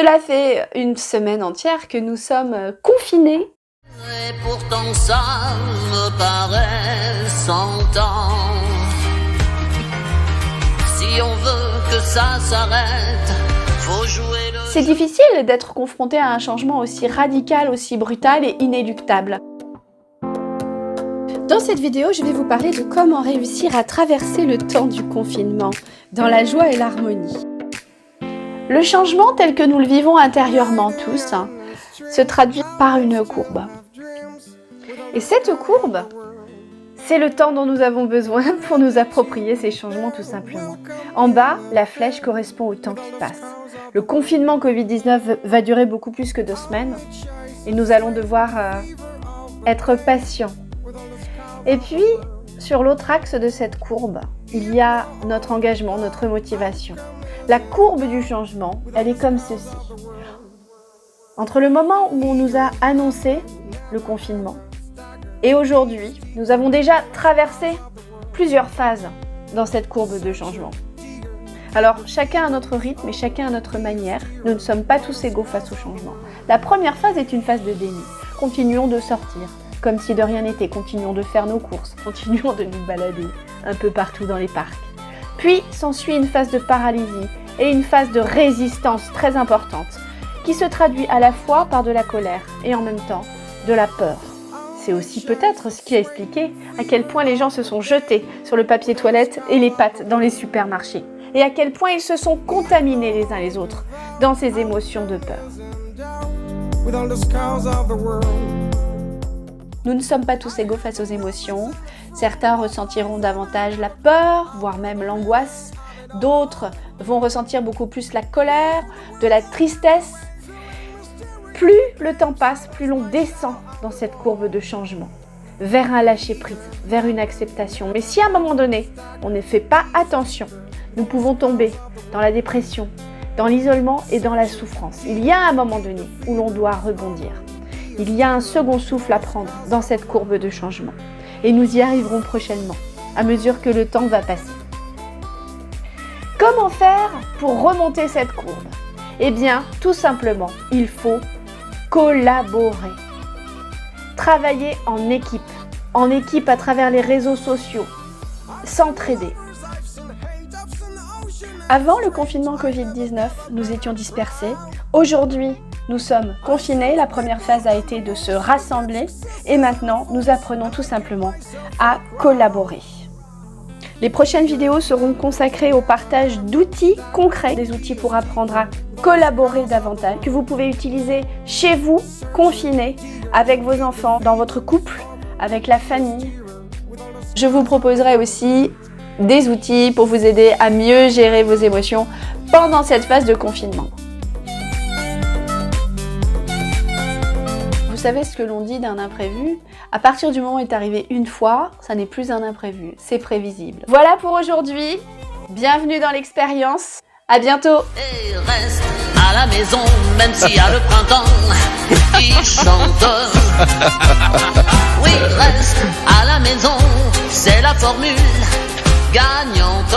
Cela fait une semaine entière que nous sommes confinés. Et pourtant ça me paraît 100 ans. Si on veut que ça s'arrête, faut jouer le... C'est difficile d'être confronté à un changement aussi radical, aussi brutal et inéluctable. Dans cette vidéo, je vais vous parler de comment réussir à traverser le temps du confinement, dans la joie et l'harmonie. Le changement tel que nous le vivons intérieurement tous, se traduit par une courbe. Et cette courbe, c'est le temps dont nous avons besoin pour nous approprier ces changements tout simplement. En bas, la flèche correspond au temps qui passe. Le confinement Covid-19 va durer beaucoup plus que 2 semaines et nous allons devoir être patients. Et puis, sur l'autre axe de cette courbe, il y a notre engagement, notre motivation. La courbe du changement, elle est comme ceci. Entre le moment où on nous a annoncé le confinement et aujourd'hui, nous avons déjà traversé plusieurs phases dans cette courbe de changement. Alors, chacun à notre rythme et chacun à notre manière, nous ne sommes pas tous égaux face au changement. La première phase est une phase de déni. Continuons de sortir, comme si de rien n'était. Continuons de faire nos courses, continuons de nous balader un peu partout dans les parcs. Puis s'ensuit une phase de paralysie et une phase de résistance très importante, qui se traduit à la fois par de la colère et en même temps de la peur. C'est aussi peut-être ce qui a expliqué à quel point les gens se sont jetés sur le papier toilette et les pâtes dans les supermarchés, et à quel point ils se sont contaminés les uns les autres dans ces émotions de peur. Nous ne sommes pas tous égaux face aux émotions. Certains ressentiront davantage la peur, voire même l'angoisse. D'autres vont ressentir beaucoup plus la colère, de la tristesse. Plus le temps passe, plus l'on descend dans cette courbe de changement, vers un lâcher-prise, vers une acceptation. Mais si à un moment donné, on ne fait pas attention, nous pouvons tomber dans la dépression, dans l'isolement et dans la souffrance. Il y a un moment donné où l'on doit rebondir. Il y a un second souffle à prendre dans cette courbe de changement. Et nous y arriverons prochainement, à mesure que le temps va passer. Comment faire pour remonter cette courbe? Eh bien, tout simplement, il faut collaborer. Travailler en équipe à travers les réseaux sociaux, s'entraider. Avant le confinement Covid-19, nous étions dispersés. Aujourd'hui, nous sommes confinés. La première phase a été de se rassembler et maintenant, nous apprenons tout simplement à collaborer. Les prochaines vidéos seront consacrées au partage d'outils concrets, des outils pour apprendre à collaborer davantage, que vous pouvez utiliser chez vous, confinés, avec vos enfants, dans votre couple, avec la famille. Je vous proposerai aussi des outils pour vous aider à mieux gérer vos émotions pendant cette phase de confinement. Vous savez ce que l'on dit d'un imprévu? À partir du moment où il est arrivé une fois, ça n'est plus un imprévu, c'est prévisible. Voilà pour aujourd'hui. Bienvenue dans l'expérience. À bientôt. Et reste à la maison, même s'il y a le printemps qui chante. Oui, reste à la maison, c'est la formule gagnante.